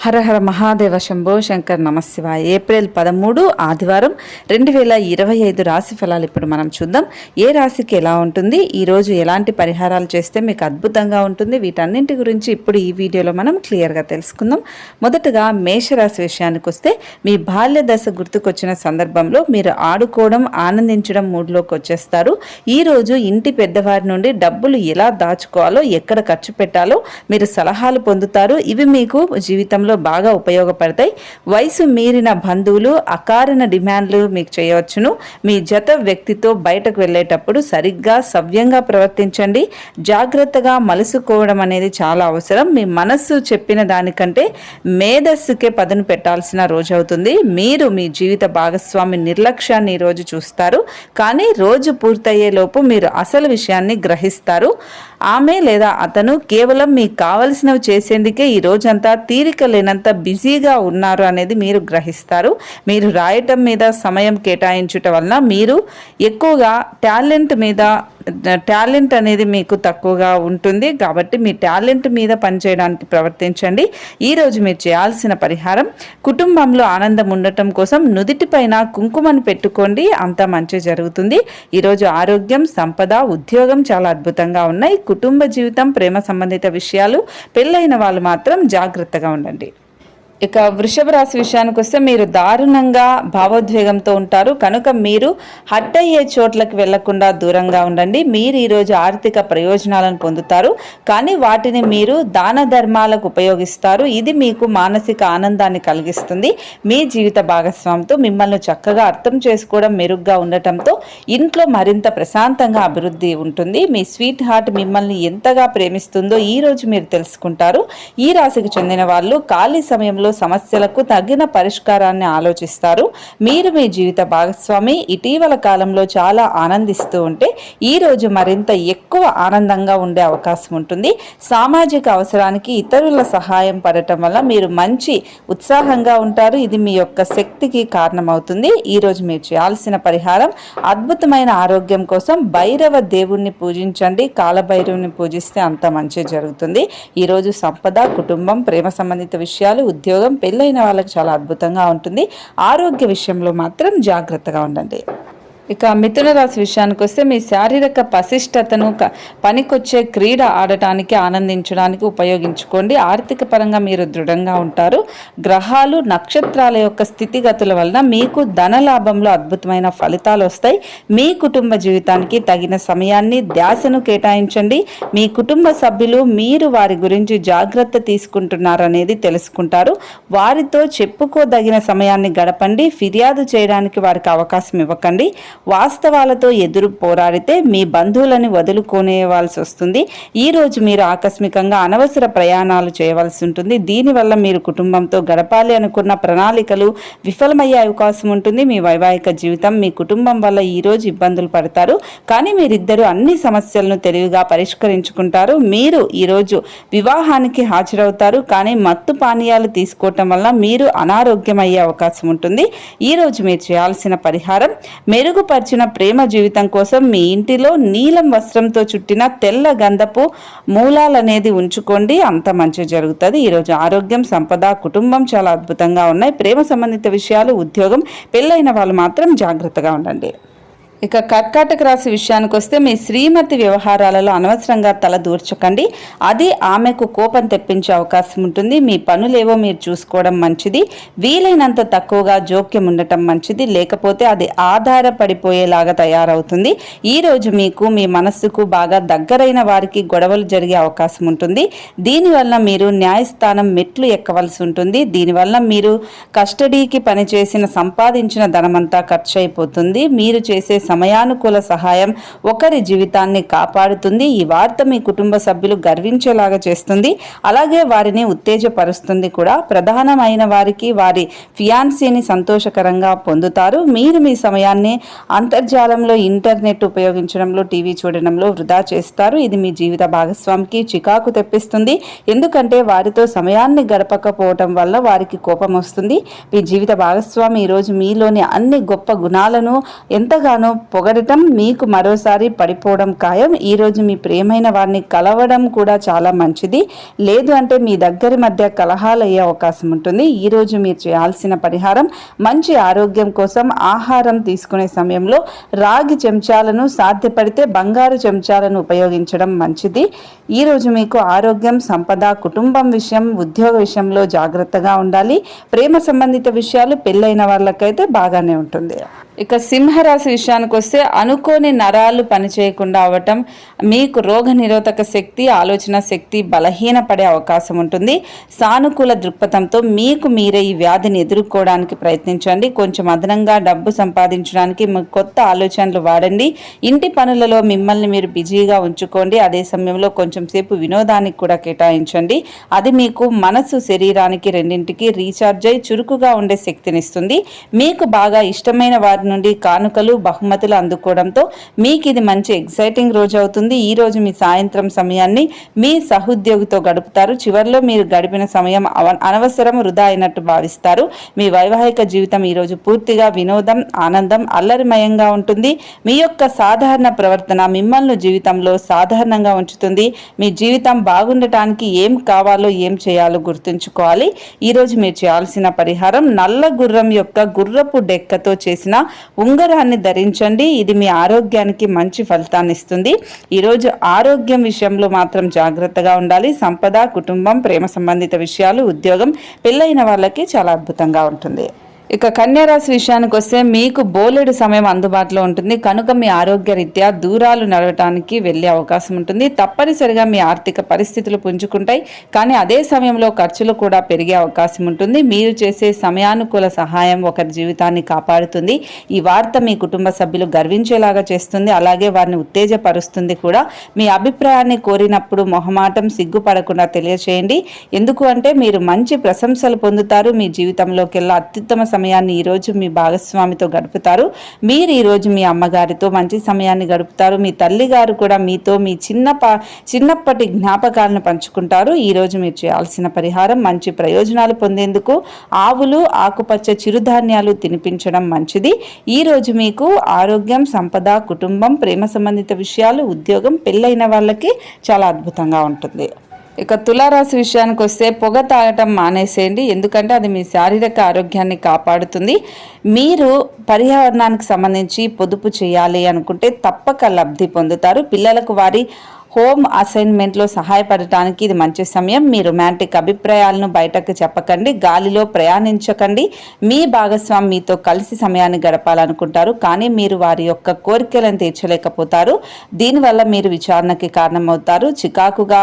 హర హర మహాదేవ శంభో శంకర్ నమశివాయ. ఏప్రిల్ 13 ఆదివారం 2025 రాశి ఫలాలు ఇప్పుడు మనం చూద్దాం. ఏ రాశికి ఎలా ఉంటుంది, ఈరోజు ఎలాంటి పరిహారాలు చేస్తే మీకు అద్భుతంగా ఉంటుంది, వీటన్నింటి గురించి ఇప్పుడు ఈ వీడియోలో మనం క్లియర్గా తెలుసుకుందాం. మొదటగా మేషరాశి విషయానికి వస్తే, మీ బాల్య దశ గుర్తుకొచ్చిన సందర్భంలో మీరు ఆడుకోవడం ఆనందించడం మూడ్లోకి వచ్చేస్తారు. ఈరోజు ఇంటి పెద్దవారి నుండి డబ్బులు ఎలా దాచుకోవాలో, ఎక్కడ ఖర్చు పెట్టాలో మీరు సలహాలు పొందుతారు. ఇవి మీకు జీవితంలో బాగా ఉపయోగపడతాయి. వయసు మీరిన బంధువులు అకారణ డిమాండ్లు మీకు చేయవచ్చును. మీ జత వ్యక్తితో బయటకు వెళ్ళేటప్పుడు సరిగ్గా సవ్యంగా ప్రవర్తించండి. జాగ్రత్తగా మలుసుకోవడం అనేది చాలా అవసరం. మీ మనస్సు చెప్పిన దానికంటే మేధస్సుకే పదును పెట్టాల్సిన రోజు అవుతుంది. మీరు మీ జీవిత భాగస్వామి నిర్లక్ష్యాన్ని ఈరోజు చూస్తారు, కానీ రోజు పూర్తయ్యే లోపు మీరు అసలు విషయాన్ని గ్రహిస్తారు. ఆమె లేదా అతను కేవలం మీకు కావలసినవి చేసేందుకే ఈ రోజంతా తీరిక లేనంత బిజీగా ఉన్నారు అనేది మీరు గ్రహిస్తారు. మీరు రాయటం మీద సమయం కేటాయించుట వలన మీరు ఎక్కువగా టాలెంట్ అనేది మీకు తక్కువగా ఉంటుంది. కాబట్టి మీ టాలెంట్ మీద పనిచేయడానికి ప్రవర్తించండి. ఈరోజు మీరు చేయాల్సిన పరిహారం, కుటుంబంలో ఆనందం ఉండటం కోసం నుదిటిపైన కుంకుమను పెట్టుకోండి, అంతా మంచి జరుగుతుంది. ఈరోజు ఆరోగ్యం, సంపద, ఉద్యోగం చాలా అద్భుతంగా ఉన్నాయి. కుటుంబ జీవితం, ప్రేమ సంబంధిత విషయాలు, పెళ్ళైన వాళ్ళు మాత్రం జాగ్రత్తగా ఉండండి. ఇక వృషభ రాశి విషయానికి వస్తే, మీరు దారుణంగా భావోద్వేగంతో ఉంటారు కనుక మీరు హట్ అయ్యే చోట్లకు వెళ్లకుండా దూరంగా ఉండండి. మీరు ఈరోజు ఆర్థిక ప్రయోజనాలను పొందుతారు, కానీ వాటిని మీరు దాన ధర్మాలకు ఉపయోగిస్తారు. ఇది మీకు మానసిక ఆనందాన్ని కలిగిస్తుంది. మీ జీవిత భాగస్వామితో మిమ్మల్ని చక్కగా అర్థం చేసుకోవడం మెరుగ్గా ఉండటంతో ఇంట్లో మరింత ప్రశాంతంగా అభివృద్ధి ఉంటుంది. మీ స్వీట్ హార్ట్ మిమ్మల్ని ఎంతగా ప్రేమిస్తుందో ఈరోజు మీరు తెలుసుకుంటారు. ఈ రాశికి చెందిన వాళ్ళు ఖాళీ సమయంలో సమస్యలకు తగిన పరిష్కారాన్ని ఆలోచిస్తారు. మీరు మీ జీవిత భాగస్వామి ఇటీవల కాలంలో చాలా ఆనందిస్తూ ఉంటే ఈరోజు మరింత ఎక్కువ ఆనందంగా ఉండే అవకాశం ఉంటుంది. సామాజిక అవసరానికి ఇతరుల సహాయం పడటం వల్ల మీరు మంచి ఉత్సాహంగా ఉంటారు. ఇది మీ యొక్క శక్తికి కారణమవుతుంది. ఈరోజు మీరు చేయాల్సిన పరిహారం, అద్భుతమైన ఆరోగ్యం కోసం భైరవ దేవుణ్ణి పూజించండి. కాలభైరవుని పూజిస్తే అంత మంచి జరుగుతుంది. ఈరోజు సంపద, కుటుంబం, ప్రేమ సంబంధిత విషయాలు, ఉద్యోగం, పెళ్ళైన వాళ్ళకి చాలా అద్భుతంగా ఉంటుంది. ఆరోగ్య విషయంలో మాత్రం జాగ్రత్తగా ఉండండి. ఇక మిథున రాశి విషయానికి వస్తే, మీ శారీరక పశిష్టతను పనికొచ్చే క్రీడ ఆడటానికి, ఆనందించడానికి ఉపయోగించుకోండి. ఆర్థిక పరంగా మీరు దృఢంగా ఉంటారు. గ్రహాలు, నక్షత్రాల యొక్క స్థితిగతుల వలన మీకు ధన లాభంలో అద్భుతమైన ఫలితాలు వస్తాయి. మీ కుటుంబ జీవితానికి తగిన సమయాన్ని, ధ్యాసను కేటాయించండి. మీ కుటుంబ సభ్యులు మీరు వారి గురించి జాగ్రత్త తీసుకుంటున్నారనేది తెలుసుకుంటారు. వారితో చెప్పుకోదగిన సమయాన్ని గడపండి. ఫిర్యాదు చేయడానికి వారికి అవకాశం ఇవ్వకండి. వాస్తవాలతో ఎదురు పోరాడితే మీ బంధువులని వదులుకోనేవాల్సి వస్తుంది. ఈరోజు మీరు ఆకస్మికంగా అనవసర ప్రయాణాలు చేయవలసి ఉంటుంది. దీనివల్ల మీరు కుటుంబంతో గడపాలి అనుకున్న ప్రణాళికలు విఫలమయ్యే అవకాశం ఉంటుంది. మీ వైవాహిక జీవితం, మీ కుటుంబం వల్ల ఈరోజు ఇబ్బందులు పడతారు, కానీ మీరిద్దరూ అన్ని సమస్యలను తెలివిగా పరిష్కరించుకుంటారు. మీరు ఈరోజు వివాహానికి హాజరవుతారు, కానీ మత్తు పానీయాలు తీసుకోవటం వల్ల మీరు అనారోగ్యం అయ్యే అవకాశం ఉంటుంది. ఈరోజు మీరు చేయాల్సిన పరిహారం, మెరుగుపరిచిన ప్రేమ జీవితం కోసం మీ ఇంటిలో నీలం వస్త్రంతో చుట్టిన తెల్ల గంధపు మూలాలనేది ఉంచుకోండి, అంత మంచి జరుగుతుంది. ఈరోజు ఆరోగ్యం, సంపద, కుటుంబం చాలా అద్భుతంగా ఉన్నాయి. ప్రేమ సంబంధిత విషయాలు, ఉద్యోగం, పెళ్ళైన వాళ్ళు మాత్రం జాగ్రత్తగా ఉండండి. ఇక కర్కాటక రాశి విషయానికి వస్తే, మీ శ్రీమతి వ్యవహారాలలో అనవసరంగా తల దూర్చకండి. అది ఆమెకు కోపం తెప్పించే అవకాశం ఉంటుంది. మీ పనులేవో మీరు చూసుకోవడం మంచిది. వీలైనంత తక్కువగా జోక్యం ఉండటం మంచిది, లేకపోతే అది ఆధారపడిపోయేలాగా తయారవుతుంది. ఈరోజు మీకు మీ మనస్సుకు బాగా దగ్గరైన వారికి గొడవలు జరిగే అవకాశం ఉంటుంది. దీనివల్ల మీరు న్యాయస్థానం మెట్లు ఎక్కవలసి ఉంటుంది. దీనివల్ల మీరు కస్టడీకి పనిచేసిన సంపాదించిన ధనమంతా ఖర్చు అయిపోతుంది. మీరు చేసే సమయానుకూల సహాయం ఒకరి జీవితాన్ని కాపాడుతుంది. ఈ వార్త మీ కుటుంబ సభ్యులు గర్వించేలాగా చేస్తుంది, అలాగే వారిని ఉత్తేజపరుస్తుంది కూడా. ప్రధానమైన వారికి వారి ఫియాన్సీని సంతోషకరంగా పొందుతారు. మీరు మీ సమయాన్ని అంతర్జాలంలో, ఇంటర్నెట్ ఉపయోగించడంలో, టీవీ చూడడంలో వృధా చేస్తారు. ఇది మీ జీవిత భాగస్వామికి చికాకు తెప్పిస్తుంది, ఎందుకంటే వారితో సమయాన్ని గడపకపోవటం వల్ల వారికి కోపం వస్తుంది. మీ జీవిత భాగస్వామి ఈరోజు మీలోని అన్ని గొప్ప గుణాలను ఎంతగానో పొగడటం మీకు మరోసారి పడిపోవడం ఖాయం. ఈరోజు మీ ప్రియమైన వారిని కలవడం కూడా చాలా మంచిది. లేదు అంటే మీ దగ్గరి మధ్య కలహాలు అయ్యే అవకాశం ఉంటుంది. ఈరోజు మీరు చేయాల్సిన పరిహారం, మంచి ఆరోగ్యం కోసం ఆహారం తీసుకునే సమయంలో రాగి చెంచాలను, సాధ్యపడితే బంగారు చెంచాలను ఉపయోగించడం మంచిది. ఈరోజు మీకు ఆరోగ్యం, సంపద, కుటుంబం విషయం, ఉద్యోగ విషయంలో జాగ్రత్తగా ఉండాలి. ప్రేమ సంబంధిత విషయాలు పెళ్ళైన వాళ్ళకైతే బాగానే ఉంటుంది. ఇక సింహరాశి విషయానికి వస్తే అనుకోని నరాలు పనిచేయకుండా అవ్వటం, మీకు రోగ నిరోధక శక్తి, ఆలోచన శక్తి బలహీనపడే అవకాశం ఉంటుంది. సానుకూల దృక్పథంతో మీకు మీరే ఈ వ్యాధిని ఎదుర్కోవడానికి ప్రయత్నించండి. కొంచెం అదనంగా డబ్బు సంపాదించడానికి కొత్త ఆలోచనలు వాడండి. ఇంటి పనులలో మిమ్మల్ని మీరు బిజీగా ఉంచుకోండి. అదే సమయంలో కొంచెం సేపు వినోదానికి కూడా కేటాయించండి. అది మీకు మనసు, శరీరానికి రెండింటికి రీఛార్జ్ అయి చురుకుగా ఉండే శక్తినిస్తుంది. మీకు బాగా ఇష్టమైన వారి నుండి కానుకలు, బహుమతులు అందుకోవడంతో మీకు ఇది మంచి ఎక్సైటింగ్ రోజు అవుతుంది. ఈ రోజు మీ సాయంత్రం సమయాన్ని మీ సహోద్యోగితో గడుపుతారు. చివరిలో మీరు గడిపిన సమయం అనవసరం, వృధా అయినట్టు భావిస్తారు. మీ వైవాహిక జీవితం ఈరోజు పూర్తిగా వినోదం, ఆనందం, అల్లరిమయంగా ఉంటుంది. మీ యొక్క సాధారణ ప్రవర్తన మిమ్మల్ని జీవితంలో సాధారణంగా ఉంచుతుంది. మీ జీవితం బాగుండటానికి ఏం కావాలో, ఏం చేయాలో గుర్తుంచుకోవాలి. ఈరోజు మీరు చేయాల్సిన పరిహారం, నల్ల గుర్రం యొక్క గుర్రపు డెక్కతో చేసిన ఉంగరాన్ని ధరించండి. ఇది మీ ఆరోగ్యానికి మంచి ఫలితాన్ని ఇస్తుంది. ఈరోజు ఆరోగ్యం విషయంలో మాత్రం జాగ్రత్తగా ఉండాలి. సంపద, కుటుంబం, ప్రేమ సంబంధిత విషయాలు, ఉద్యోగం, పెళ్ళైన వాళ్ళకి చాలా అద్భుతంగా ఉంటుంది. ఇక కన్యారాశి విషయానికి వస్తే మీకు బోలెడు సమయం అందుబాటులో ఉంటుంది కనుక మీ ఆరోగ్య రీత్యా దూరాలు నడవటానికి వెళ్ళే అవకాశం ఉంటుంది. తప్పనిసరిగా మీ ఆర్థిక పరిస్థితులు పుంజుకుంటాయి, కానీ అదే సమయంలో ఖర్చులు కూడా పెరిగే అవకాశం ఉంటుంది. మీరు చేసే సమయానుకూల సహాయం ఒకరి జీవితాన్ని కాపాడుతుంది. ఈ వార్త మీ కుటుంబ సభ్యులు గర్వించేలాగా చేస్తుంది, అలాగే వారిని ఉత్తేజపరుస్తుంది కూడా. మీ అభిప్రాయాన్ని కోరినప్పుడు మొహమాటం, సిగ్గుపడకుండా తెలియచేయండి. ఎందుకు అంటే మీరు మంచి ప్రశంసలు పొందుతారు. మీ జీవితంలోకెల్లా అత్యుత్తమ సమయాన్ని ఈరోజు మీ భాగస్వామితో గడుపుతారు. మీరు ఈరోజు మీ అమ్మగారితో మంచి సమయాన్ని గడుపుతారు. మీ తల్లిగారు కూడా మీతో మీ చిన్నప్పటి జ్ఞాపకాలను పంచుకుంటారు. ఈరోజు మీరు చేయాల్సిన పరిహారం, మంచి ప్రయోజనాలు పొందేందుకు ఆవులు, ఆకుపచ్చ చిరుధాన్యాలు తినిపించడం మంచిది. ఈరోజు మీకు ఆరోగ్యం, సంపద, కుటుంబం, ప్రేమ సంబంధిత విషయాలు, ఉద్యోగం, పెళ్ళైన వాళ్ళకి చాలా అద్భుతంగా ఉంటుంది. ఇక తులారాశి విషయానికి వస్తే పొగ తాగటం మానేసేయండి, ఎందుకంటే అది మీ శారీరక ఆరోగ్యాన్ని కాపాడుతుంది. మీరు పర్యావరణానికి సంబంధించి పొదుపు చేయాలి అనుకుంటే తప్పక లబ్ధి పొందుతారు. పిల్లలకు వారి హోమ్ అసైన్మెంట్లో సహాయపడటానికి ఇది మంచి సమయం. మీ రొమాంటిక్ అభిప్రాయాలను బయటకు చెప్పకండి, గాలిలో ప్రయాణించకండి. మీ భాగస్వామి మీతో కలిసి సమయాన్ని గడపాలనుకుంటారు, కానీ మీరు వారి యొక్క కోరికలను తీర్చలేకపోతారు. దీనివల్ల మీరు విచారణకి కారణమవుతారు, చికాకుగా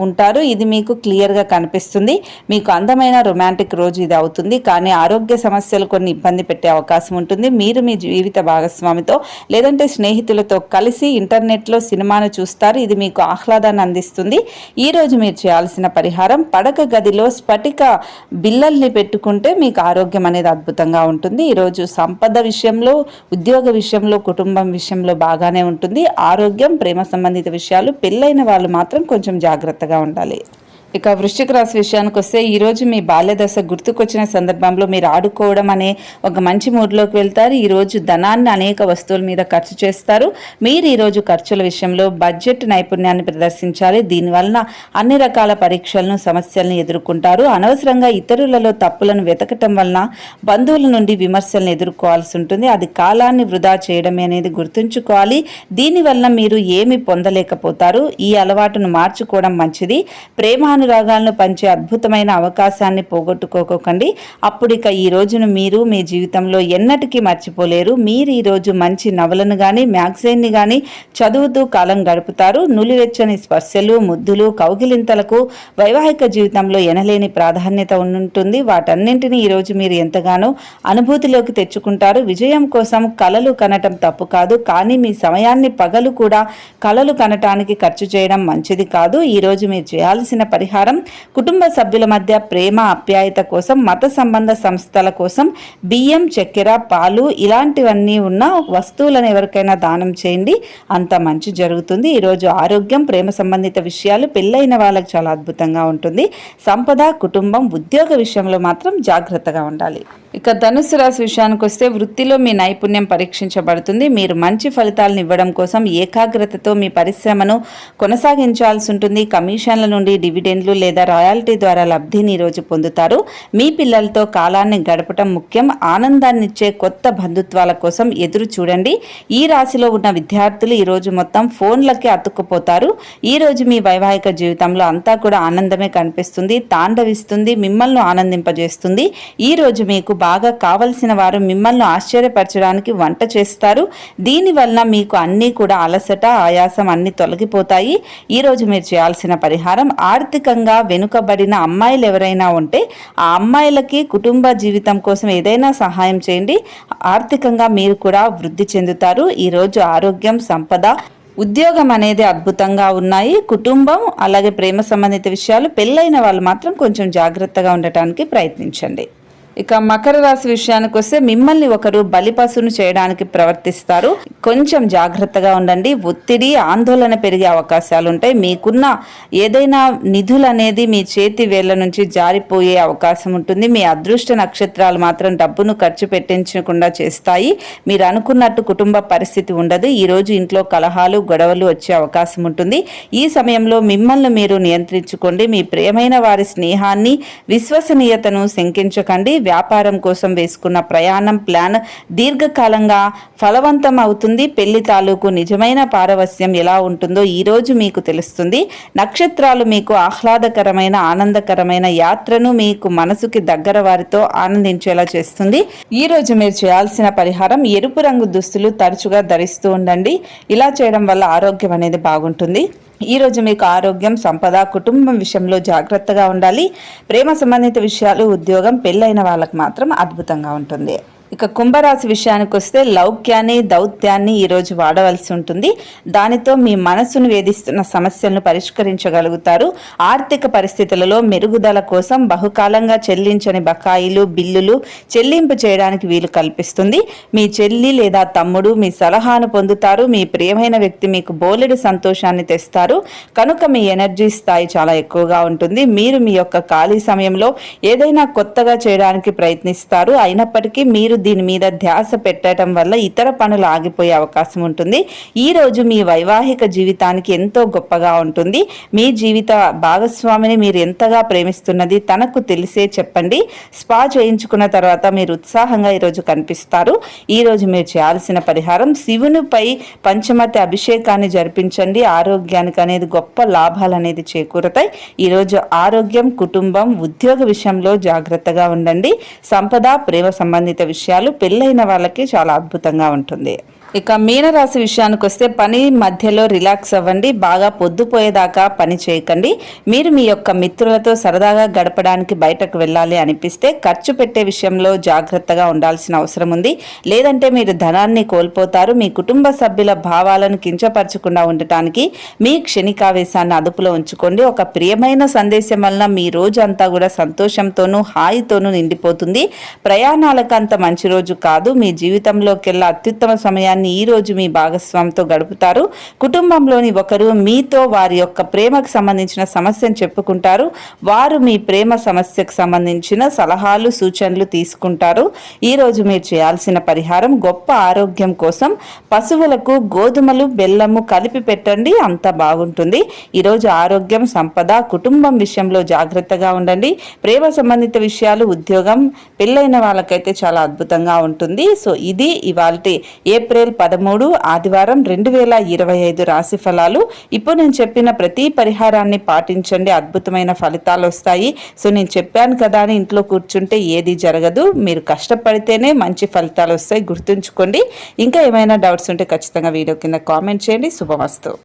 ఉంటారు. ఇది మీకు క్లియర్గా కనిపిస్తుంది. మీకు అందమైన రొమాంటిక్ రోజు ఇది అవుతుంది, కానీ ఆరోగ్య సమస్యలు కొన్ని ఇబ్బంది పెట్టే అవకాశం ఉంటుంది. మీరు మీ జీవిత భాగస్వామితో లేదంటే స్నేహితులతో కలిసి ఇంటర్నెట్లో సినిమాను చూస్తారు. ఇది మీకు ఆహ్లాదాన్ని అందిస్తుంది. ఈరోజు మీరు చేయాల్సిన పరిహారం, పడక గదిలో స్ఫటిక బిళ్ళల్ని పెట్టుకుంటే మీకు ఆరోగ్యం అనేది అద్భుతంగా ఉంటుంది. ఈరోజు సంపద విషయంలో, ఉద్యోగ విషయంలో, కుటుంబం విషయంలో బాగానే ఉంటుంది. ఆరోగ్యం, ప్రేమ సంబంధిత విషయాలు, పెళ్ళైన వాళ్ళు మాత్రం కొంచెం జాగ్రత్తగా ఉండాలి. ఇక వృశ్చిక రాశి విషయానికి వస్తే ఈరోజు మీ బాల్యదశ గుర్తుకొచ్చిన సందర్భంలో మీరు ఆడుకోవడం అనే ఒక మంచి మూడ్లోకి వెళ్తారు. ఈరోజు ధనాన్ని అనేక వస్తువుల మీద ఖర్చు చేస్తారు. మీరు ఈరోజు ఖర్చుల విషయంలో బడ్జెట్ నైపుణ్యాన్ని ప్రదర్శించాలి. దీనివలన అన్ని రకాల పరీక్షలను, సమస్యలను ఎదుర్కొంటారు. అనవసరంగా ఇతరులలో తప్పులను వెతకటం వలన బంధువుల నుండి విమర్శలను ఎదుర్కోవాల్సి ఉంటుంది. అది కాలాన్ని వృధా చేయడమే అనేది గుర్తుంచుకోవాలి. దీనివల్ల మీరు ఏమి పొందలేకపోతారు. ఈ అలవాటును మార్చుకోవడం మంచిది. ప్రేమానురాగాలను పంచే అద్భుతమైన అవకాశాన్ని పోగొట్టుకోకండి. అప్పుడిక ఈ రోజును మీరు మీ జీవితంలో ఎన్నటికీ మర్చిపోలేరు. మీరు ఈరోజు మంచి నవలను కానీ, మ్యాగజైన్ని కానీ చదువుతూ కాలం గడుపుతారు. నులివెచ్చని స్పర్శలు, ముద్దులు, కౌగిలింతలకు వైవాహిక జీవితంలో ఎనలేని ప్రాధాన్యత ఉంటుంది. వాటన్నింటినీ ఈరోజు మీరు ఎంతగానో అనుభూతిలోకి తెచ్చుకుంటారు. విజయం కోసం కలలు కనటం తప్పు కాదు, కానీ మీ సమయాన్ని పగలు కూడా కలలు కనటానికి ఖర్చు చేయడం మంచిది కాదు. ఈరోజు మీరు చేయాల్సిన పరిహారం, కుటుంబ సభ్యుల మధ్య ప్రేమ, ఆప్యాయత కోసం మత సంబంధ సంస్థల కోసం బియ్యం, చక్కెర, పాలు ఇలాంటివన్నీ ఉన్న వస్తువులను ఎవరికైనా దానం చేయండి. అంత మంచి జరుగుతుంది. ఈరోజు ఆరోగ్యం, ప్రేమ సంబంధిత విషయాలు, పెళ్ళైన వాళ్ళకి చాలా అద్భుతంగా ఉంటుంది. సంపద, కుటుంబం, ఉద్యోగ విషయంలో మాత్రం జాగ్రత్తగా ఉండాలి. ఇక ధనుస్సు రాశి విషయానికి వస్తే వృత్తిలో మీ నైపుణ్యం పరీక్షించబడుతుంది. మీరు మంచి ఫలితాలను ఇవ్వడం కోసం ఏకాగ్రతతో మీ పరిశ్రమను కొనసాగించాల్సి ఉంటుంది. కమిషన్ల నుండి డివిడెండ్లు లేదా రాయల్టీ ద్వారా లబ్ధిని ఈరోజు పొందుతారు. మీ పిల్లలతో కాలాన్ని గడపటం ముఖ్యం. ఆనందాన్నిచ్చే కొత్త బంధుత్వాల కోసం ఎదురు చూడండి. ఈ రాశిలో ఉన్న విద్యార్థులు ఈరోజు మొత్తం ఫోన్లకే అతుక్కుపోతారు. ఈరోజు మీ వైవాహిక జీవితంలో అంతా కూడా ఆనందమే కనిపిస్తుంది, తాండవిస్తుంది, మిమ్మల్ని ఆనందింపజేస్తుంది. ఈరోజు మీకు బాగా కావలసిన వారు మిమ్మల్ని ఆశ్చర్యపరచడానికి వంట చేస్తారు. దీనివల్ల మీకు అన్నీ కూడా అలసట, ఆయాసం అన్నీ తొలగిపోతాయి. ఈరోజు మీరు చేయాల్సిన పరిహారం, ఆర్థికంగా వెనుకబడిన అమ్మాయిలు ఎవరైనా ఉంటే ఆ అమ్మాయిలకి కుటుంబ జీవితం కోసం ఏదైనా సహాయం చేయండి. ఆర్థికంగా మీరు కూడా వృద్ధి చెందుతారు. ఈరోజు ఆరోగ్యం, సంపద, ఉద్యోగం అనేది అద్భుతంగా ఉన్నాయి. కుటుంబం అలాగే ప్రేమ సంబంధిత విషయాలు, పెళ్ళైన వాళ్ళు మాత్రం కొంచెం జాగ్రత్తగా ఉండటానికి ప్రయత్నించండి. ఇక మకర రాశి విషయానికి వస్తే మిమ్మల్ని ఒకరు బలిపశును చేయడానికి ప్రవర్తిస్తారు. కొంచెం జాగ్రత్తగా ఉండండి. ఒత్తిడి, ఆందోళన పెరిగే అవకాశాలు ఉంటాయి. మీకున్న ఏదైనా నిధులు అనేది మీ చేతి వేళ్ల నుంచి జారిపోయే అవకాశం ఉంటుంది. మీ అదృష్ట నక్షత్రాలు మాత్రం డబ్బును ఖర్చు పెట్టించకుండా చేస్తాయి. మీరు అనుకున్నట్టు కుటుంబ పరిస్థితి ఉండదు. ఈరోజు ఇంట్లో కలహాలు, గొడవలు వచ్చే అవకాశం ఉంటుంది. ఈ సమయంలో మిమ్మల్ని మీరు నియంత్రించుకోండి. మీ ప్రియమైన వారి స్నేహాన్ని, విశ్వసనీయతను శంకించకండి. వ్యాపారం కోసం వేసుకున్న ప్రయాణం ప్లాన్ దీర్ఘకాలంగా ఫలవంతం అవుతుంది. పెళ్లి తాలూకు నిజమైన పారవస్యం ఎలా ఉంటుందో ఈరోజు మీకు తెలుస్తుంది. నక్షత్రాలు మీకు ఆహ్లాదకరమైన, ఆనందకరమైన యాత్రను మీకు మనసుకి దగ్గర వారితో ఆనందించేలా చేస్తుంది. ఈరోజు మీరు చేయాల్సిన పరిహారం, ఎరుపు రంగు దుస్తులు తరచుగా ధరిస్తూ ఉండండి. ఇలా చేయడం వల్ల ఆరోగ్యం అనేది బాగుంటుంది. ఈరోజు మీకు ఆరోగ్యం, సంపద, కుటుంబం విషయంలో జాగ్రత్తగా ఉండాలి. ప్రేమ సంబంధిత విషయాలు, ఉద్యోగం, పెళ్ళైన వాళ్ళకి మాత్రం అద్భుతంగా ఉంటుంది. ఇక కుంభరాశి విషయానికి వస్తే లౌక్యాన్ని, దౌత్యాన్ని ఈరోజు వాడవలసి ఉంటుంది. దానితో మీ మనసును వేధిస్తున్న సమస్యలను పరిష్కరించగలుగుతారు. ఆర్థిక పరిస్థితులలో మెరుగుదల కోసం బహుకాలంగా చెల్లించని బకాయిలు, బిల్లులు చెల్లింపు చేయడానికి వీలు కల్పిస్తుంది. మీ చెల్లి లేదా తమ్ముడు మీ సలహాను పొందుతారు. మీ ప్రియమైన వ్యక్తి మీకు బోలెడు సంతోషాన్ని తెస్తారు. కనుక మీ ఎనర్జీ స్థాయి చాలా ఎక్కువగా ఉంటుంది. మీరు మీ యొక్క ఖాళీ సమయంలో ఏదైనా కొత్తగా చేయడానికి ప్రయత్నిస్తారు. అయినప్పటికీ మీరు దీని మీద ధ్యాస పెట్టడం వల్ల ఇతర పనులు ఆగిపోయే అవకాశం ఉంటుంది. ఈ రోజు మీ వైవాహిక జీవితానికి ఎంతో గొప్పగా ఉంటుంది. మీ జీవిత భాగస్వామిని మీరు ఎంతగా ప్రేమిస్తున్నది తనకు తెలిసే చెప్పండి. స్పా చేయించుకున్న తర్వాత మీరు ఉత్సాహంగా ఈరోజు కనిపిస్తారు. ఈరోజు మీరు చేయాల్సిన పరిహారం, శివునిపై పంచమతి అభిషేకాన్ని జరిపించండి. ఆరోగ్యానికి అనేది గొప్ప లాభాలు అనేది చేకూరుతాయి. ఈరోజు ఆరోగ్యం, కుటుంబం, ఉద్యోగ విషయంలో జాగ్రత్తగా ఉండండి. సంపద, ప్రేమ సంబంధిత విషయాలు, పెళ్ళైన వాళ్ళకి చాలా అద్భుతంగా ఉంటుంది. ఇక మీనరాశి విషయానికి వస్తే పని మధ్యలో రిలాక్స్ అవ్వండి. బాగా పొద్దుపోయేదాకా పని చేయకండి. మీరు మీ యొక్క మిత్రులతో సరదాగా గడపడానికి బయటకు వెళ్ళాలి అనిపిస్తే ఖర్చు పెట్టే విషయంలో జాగ్రత్తగా ఉండాల్సిన అవసరం ఉంది. లేదంటే మీరు ధనాన్ని కోల్పోతారు. మీ కుటుంబ సభ్యుల భావాలను కించపరచకుండా ఉండటానికి మీ క్షణికావేశాన్ని అదుపులో ఉంచుకోండి. ఒక ప్రియమైన సందేశం వలన మీ రోజు అంతా కూడా సంతోషంతోనూ హాయితోనూ నిండిపోతుంది. ప్రయాణాలకు అంత మంచి రోజు కాదు. మీ జీవితంలోకెల్లా అత్యుత్తమ సమయాన్ని ఈ రోజు మీ భాగస్వామితో గడుపుతారు. కుటుంబంలోని ఒకరు మీతో వారి యొక్క ప్రేమకు సంబంధించిన సమస్యను చెప్పుకుంటారు. వారు మీ ప్రేమ సమస్యకు సంబంధించిన సలహాలు, సూచనలు తీసుకుంటారు. ఈ రోజు మీరు చేయాల్సిన పరిహారం, గొప్ప ఆరోగ్యం కోసం పశువులకు గోధుమలు, బెల్లము కలిపి పెట్టండి. అంత బాగుంటుంది. ఈరోజు ఆరోగ్యం, సంపద, కుటుంబం విషయంలో జాగ్రత్తగా ఉండండి. ప్రేమ సంబంధిత విషయాలు, ఉద్యోగం, పెళ్ళైన వాళ్ళకైతే చాలా అద్భుతంగా ఉంటుంది. సో ఇది ఇవాల్టి ఏప్రిల్ 13 ఆదివారం 2025 రాశి ఫలాలు. ఇప్పుడు నేను చెప్పిన ప్రతి పరిహారాన్ని పాటించండి. అద్భుతమైన ఫలితాలు వస్తాయి. సో నేను చెప్పాను కదా అని ఇంట్లో కూర్చుంటే ఏది జరగదు. మీరు కష్టపడితేనే మంచి ఫలితాలు వస్తాయి. గుర్తుంచుకోండి. ఇంకా ఏమైనా డౌట్స్ ఉంటే ఖచ్చితంగా వీడియో కింద కామెంట్ చేయండి. శుభమస్తు.